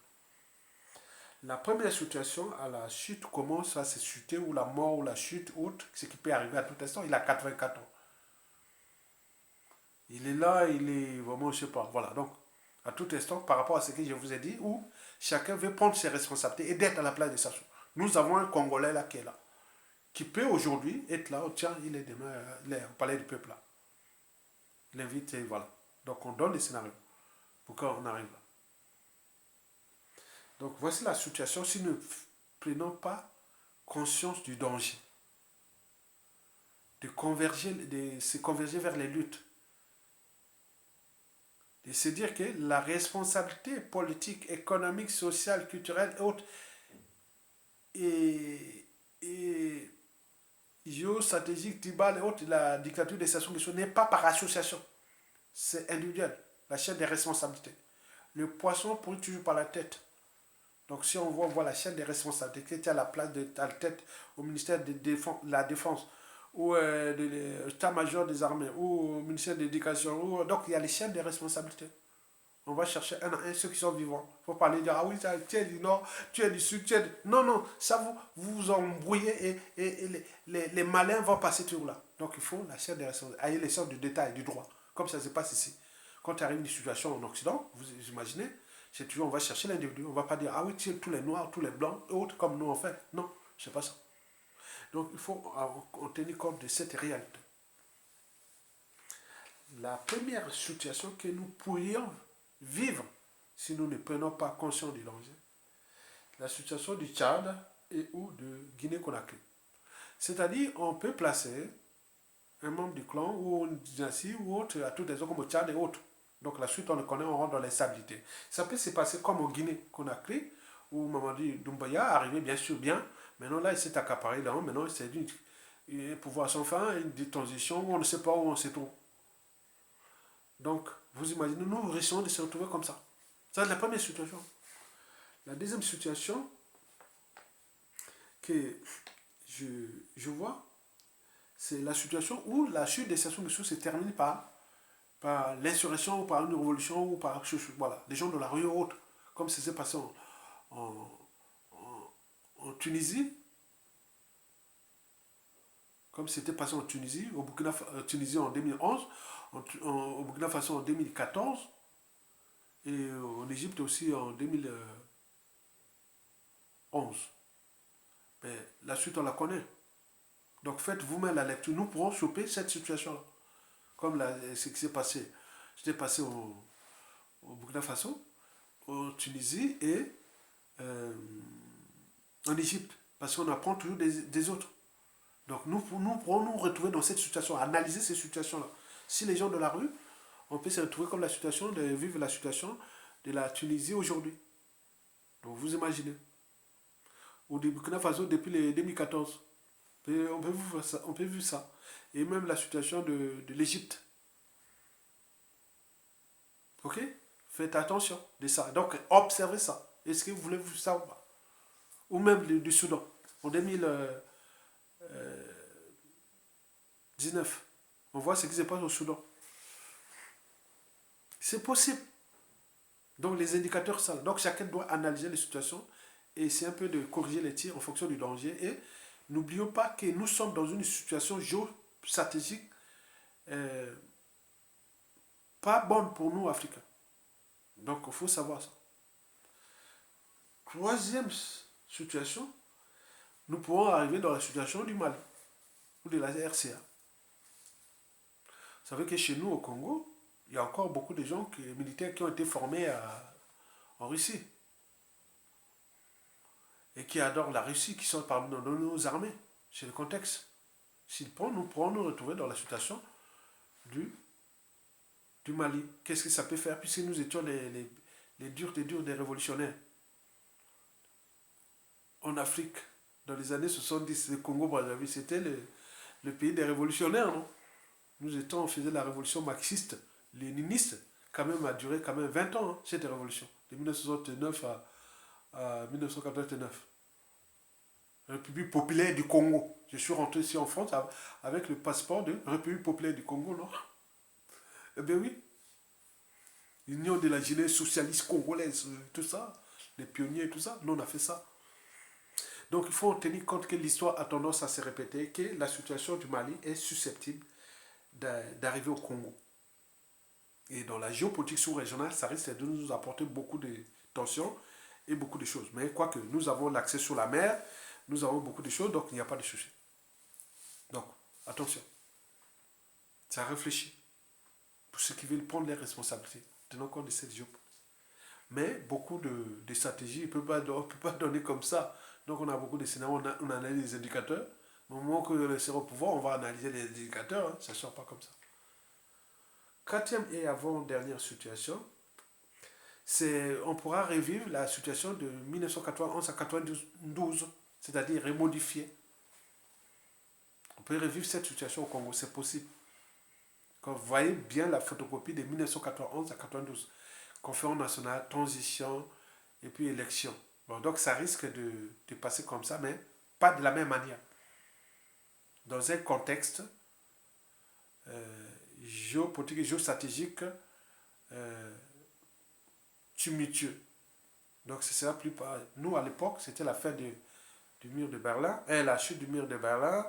La première situation, à la chute, comment ça s'est chuté, ou la mort, ou la chute, autre, ce qui peut arriver à tout instant, il a 84 ans. Il est là, il est vraiment, je ne sais pas, voilà. Donc, à tout instant, par rapport à ce que je vous ai dit, où chacun veut prendre ses responsabilités et d'être à la place de Sassou. Nous avons un Congolais là qui est là, qui peut aujourd'hui être là, oh, tiens, il est demain, il est au palais du peuple là. Il invite, et voilà. Donc, on donne les scénarios pour qu'on arrive là. Donc, voici la situation si nous ne prenons pas conscience du danger, de se converger vers les luttes, de se dire que la responsabilité politique, économique, sociale, culturelle et autres et géostratégique, tribale et autres, la dictature des Sassou Nguesso n'est pas par association. C'est individuel. La chaîne des responsabilités. Le poisson pourrit toujours par la tête. Donc si on voit la chaîne des responsabilités qui est à la place à la tête au ministère de la Défense ou de l'état-major des armées ou au ministère de l'Éducation, donc il y a les chaînes des responsabilités. On va chercher un à un ceux qui sont vivants. Il faut parler de ah oui, tu es du nord, tu es du sud, tu es du... Non, non, ça vous embrouillez et les malins vont passer toujours là. Donc il faut la chaîne des responsabilités, aller les sortes du détail, du droit, comme ça se passe ici. Quand il arrive une situation en Occident, vous imaginez, c'est toujours on va chercher l'individu, on ne va pas dire ah oui, tu es tous les noirs, tous les blancs, et autres comme nous en fait. Non, c'est pas ça. Donc il faut en tenir compte de cette réalité. La première situation que nous pourrions vivre si nous ne prenons pas conscience du danger, la situation du Tchad et ou de Guinée-Conakry. C'est-à-dire, on peut placer un membre du clan ou une dynastie ou autre à toutes les autres comme au Tchad et autres. Donc la suite, on le connaît, on rentre dans l'instabilité. Ça peut se passer comme au Guinée-Conakry, où Mamadi Doumbouya arrivait bien sûr bien. Maintenant, là, il s'est accaparé là. Maintenant, c'est un pouvoir sans fin, une transition où on ne sait pas où on se trouve. Donc, vous imaginez, nous risquons de se retrouver comme ça. Ça, c'est la première situation. La deuxième situation que je vois, c'est la situation où la chute des Sassou Nguesso se termine par l'insurrection ou par une révolution ou par voilà, des gens de la rue ou autre, comme ça s'est passé en, en Tunisie, comme c'était passé en Tunisie, au Burkina Tunisie en 2011, au Burkina Faso en 2014, et en Égypte aussi en 2011. Mais la suite, on la connaît. Donc faites vous-même la lecture. Nous pourrons choper cette situation-là. Comme ce qui s'est passé. C'était passé au Burkina Faso, en Tunisie et en Égypte. Parce qu'on apprend toujours des autres. Donc nous pourrons nous retrouver dans cette situation, analyser ces situations-là. Si les gens de la rue, on peut se retrouver comme la situation, de vivre la situation de la Tunisie aujourd'hui. Donc vous imaginez. Ou du Burkina Faso depuis les 2014. On peut vivre ça. Et même la situation de l'Égypte. Ok? Faites attention de ça. Donc observez ça. Est-ce que vous voulez vivre ça ou pas? Ou même du Soudan. En 2019. On voit ce qui se passe au Soudan. C'est possible. Donc les indicateurs sont là. Donc chacun doit analyser les situations et essayer un peu de corriger les tirs en fonction du danger. Et n'oublions pas que nous sommes dans une situation géostratégique pas bonne pour nous, Africains. Donc il faut savoir ça. Troisième situation, nous pourrons arriver dans la situation du Mali ou de la RCA. Vous savez que chez nous au Congo, il y a encore beaucoup de gens, militaires qui ont été formés en Russie et qui adorent la Russie, qui sont parmi nos armées. C'est le contexte. Nous pourrons nous retrouver dans la situation du Mali. Qu'est-ce que ça peut faire puisque nous étions les durs des révolutionnaires en Afrique dans les années 70, le Congo-Brazzaville, c'était le pays des révolutionnaires, non? On faisait la révolution marxiste, léniniste, quand même a duré quand même 20 ans, hein, cette révolution, de 1969 à 1989. République populaire du Congo. Je suis rentré ici en France avec le passeport de République populaire du Congo, non? Eh bien oui. L'Union de la jeunesse socialiste congolaise, tout ça, les pionniers, tout ça, nous on a fait ça. Donc il faut en tenir compte que l'histoire a tendance à se répéter, que la situation du Mali est susceptible d'arriver au Congo. Et dans la géopolitique sous-régionale, ça risque de nous apporter beaucoup de tensions et beaucoup de choses. Mais quoique nous avons l'accès sur la mer, nous avons beaucoup de choses, donc il n'y a pas de souci. Donc, attention. Ça réfléchit. Pour ceux qui veulent prendre les responsabilités, tenons compte de cette géopolitique. Mais beaucoup de stratégies, on ne peut pas donner comme ça. Donc on a beaucoup de scénarios, on analyse les indicateurs. Au moment que le sera au pouvoir, on va analyser les indicateurs, hein, ça ne sort pas comme ça. Quatrième et avant-dernière situation, on pourra revivre la situation de 1991 à 92. c'est-à-dire remodifier. On peut revivre cette situation au Congo, c'est possible. Quand vous voyez bien la photocopie de 1991 à 92, conférence nationale, transition et puis élection. Bon, donc ça risque de passer comme ça, mais pas de la même manière. Dans un contexte géopolitique et géostratégique tumultueux. Donc c'est ça plus pas. Nous à l'époque, c'était la fin du mur de Berlin, la chute du mur de Berlin,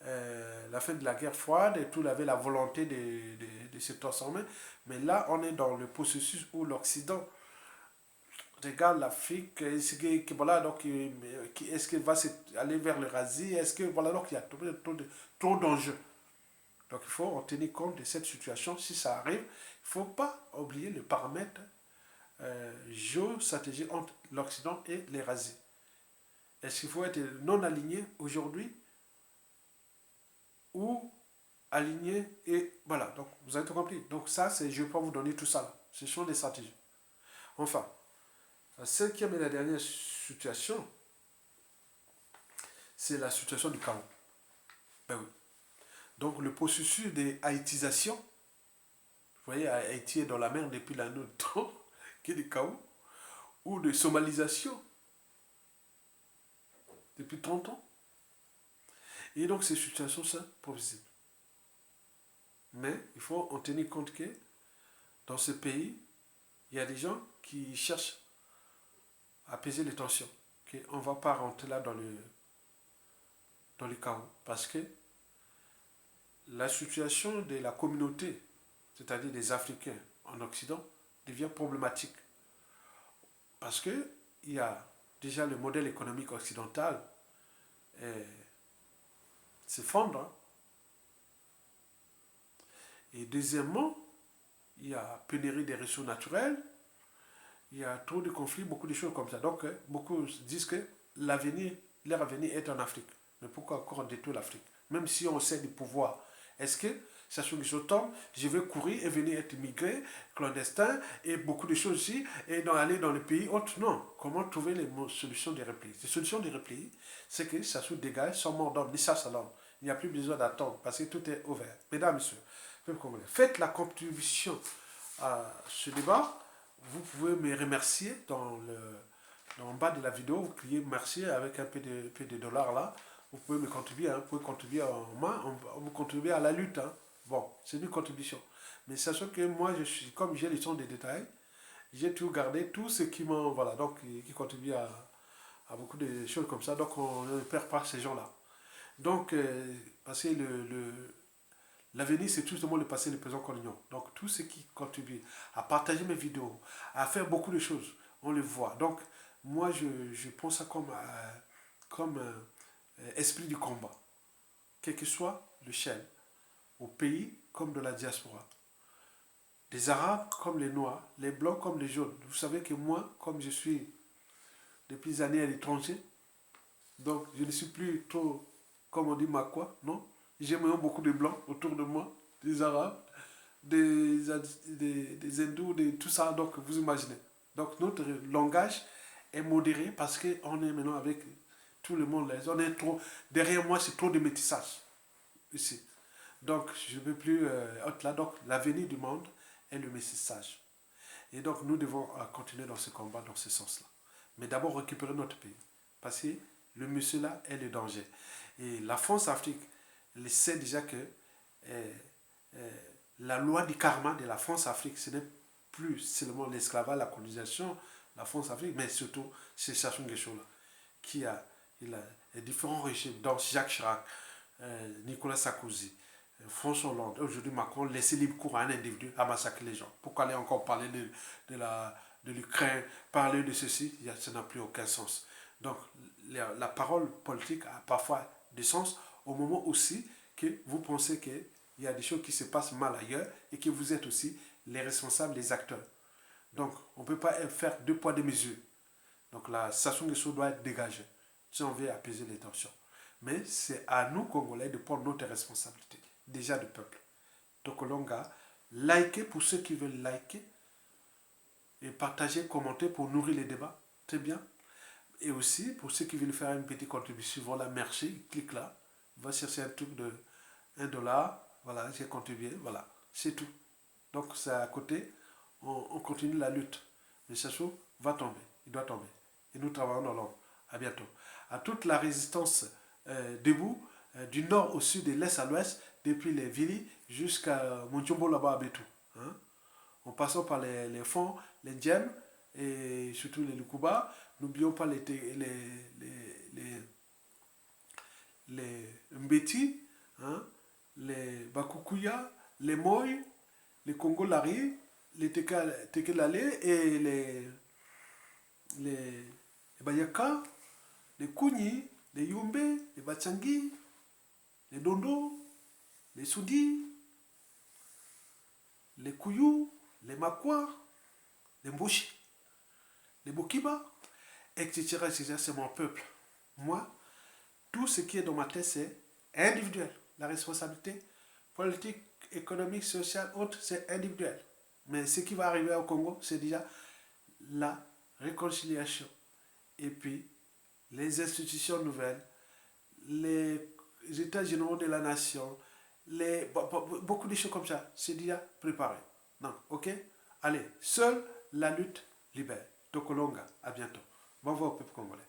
la fin de la guerre froide, et tout avait la volonté de se transformer. Mais là, on est dans le processus où l'Occident regarde l'Afrique, est-ce que voilà, donc est-ce qu'il va aller vers l'Eurasie, est-ce que voilà, donc il y a trop d'enjeux. Donc il faut en tenir compte de cette situation. Si ça arrive, il ne faut pas oublier le paramètre géostratégique entre l'Occident et l'Eurasie. Est-ce qu'il faut être non aligné aujourd'hui ou aligné, et voilà, donc vous avez tout compris. Donc ça, je ne vais pas vous donner tout ça là. Ce sont des stratégies. Enfin, la cinquième et la dernière situation, c'est la situation du chaos. Ben oui. Donc le processus de haïtisation, vous voyez, Haïti est dans la mer depuis la nuit de temps, qui est du chaos, ou de somalisation depuis 30 ans. Et donc ces situations sont prévisibles. Mais il faut en tenir compte que dans ce pays, il y a des gens qui cherchent à apaiser les tensions. Okay? On ne va pas rentrer là dans le chaos. Parce que la situation de la communauté, c'est-à-dire des Africains en Occident, devient problématique. Parce qu'il y a déjà le modèle économique occidental s'effondre. Hein. Et deuxièmement, il y a pénurie des ressources naturelles, il y a trop de conflits, beaucoup de choses comme ça. Donc, beaucoup disent que leur avenir est en Afrique. Mais pourquoi encore détruire l'Afrique? Même si on sait du pouvoir, est-ce que ça se tombe, je vais courir et venir être migré, clandestin, et beaucoup de choses ici, et aller dans les pays autres? Non. Comment trouver les solutions de repli? Les solutions de repli, c'est que ça se dégage sans mort d'homme, ni chasse à l'homme. Il n'y a plus besoin d'attendre, parce que tout est ouvert. Mesdames, messieurs, faites la contribution à ce débat. Vous pouvez me remercier en bas de la vidéo. Vous cliquez merci avec un peu de dollars là. Vous pouvez me contribuer. Hein. Vous pouvez contribuer en main. On vous contribuer à la lutte. Hein. Bon, c'est une contribution. Mais sachant que moi, comme j'ai les sons des détails, j'ai tout gardé, tout ce qui m'en. Voilà, donc qui contribue à beaucoup de choses comme ça. Donc on ne perd pas ces gens-là. Donc, parce que l'avenir, c'est tout simplement le passé, le présent qu'on ignore. Donc, tout ce qui contribue à partager mes vidéos, à faire beaucoup de choses, on le voit. Donc, moi, je pense ça comme esprit du combat. Quel que soit le chef, au pays comme de la diaspora. Les Arabes comme les Noirs, les Blancs comme les Jaunes. Vous savez que moi, comme je suis depuis des années à l'étranger, donc je ne suis plus trop, comme on dit, quoi, non? J'ai même beaucoup de Blancs autour de moi, des Arabes, des hindous, tout ça, donc vous imaginez. Donc notre langage est modéré parce qu'on est maintenant avec tout le monde. On est trop, derrière moi, c'est trop de métissage ici. Donc je ne veux plus être là. Donc l'avenir du monde est le métissage. Et donc nous devons continuer dans ce combat, dans ce sens-là. Mais d'abord récupérer notre pays. Parce que le monsieur là est le danger. Et la France-Afrique, elle sait déjà que la loi du karma de la France-Afrique, ce n'est plus seulement l'esclavage, la colonisation, la France-Afrique, mais surtout c'est Sassou Nguesso là, qui a, différents régimes, dont Jacques Chirac, Nicolas Sarkozy, François Hollande, aujourd'hui Macron, laisser libre cours à un individu à massacrer les gens. Pourquoi aller encore parler de l'Ukraine, parler de ceci, ça n'a plus aucun sens. Donc la parole politique a parfois du sens au moment aussi que vous pensez qu'il y a des choses qui se passent mal ailleurs et que vous êtes aussi les responsables, les acteurs. Donc on ne peut pas faire deux poids, deux mesures. Donc la Sassou Nguesso doit être dégagée si on veut apaiser les tensions. Mais c'est à nous, Congolais, de prendre notre responsabilité, déjà du peuple. Donc, Longa, likez pour ceux qui veulent liker et partager, commenter pour nourrir les débats. Très bien. Et aussi, pour ceux qui veulent faire une petite contribution, vont la merci, ils cliquent là, ils vont chercher un truc de 1 $, voilà, j'ai contribué, voilà, c'est tout. Donc c'est à côté, on continue la lutte. Mais Chacho va tomber, il doit tomber. Et nous travaillons dans l'ombre. À bientôt. À toute la résistance debout, du nord au sud et de l'est à l'ouest, depuis les Vili jusqu'à Montiombo là-bas à Betou. Hein? En passant par les fonds, les Djem et surtout les Lukuba. N'oublions pas les Mbeti, hein? Les Bakukuya, les Moy, les Congolari, les Tekelale et les Bayaka, les Kuni, les Yumbe, les Batsangi, les Dondo, les Soudi, les Kouyou, les Makwa, les Mboshi, les Bokiba, etc. etc. C'est mon peuple. Moi, tout ce qui est dans ma tête, c'est individuel. La responsabilité politique, économique, sociale, autre, c'est individuel. Mais ce qui va arriver au Congo, c'est déjà la réconciliation. Et puis, les institutions nouvelles, les états généraux de la nation, beaucoup de choses comme ça, c'est déjà préparé. Non, ok? Allez, seule la lutte libère. Tokolonga, à bientôt. Bon vent au peuple congolais.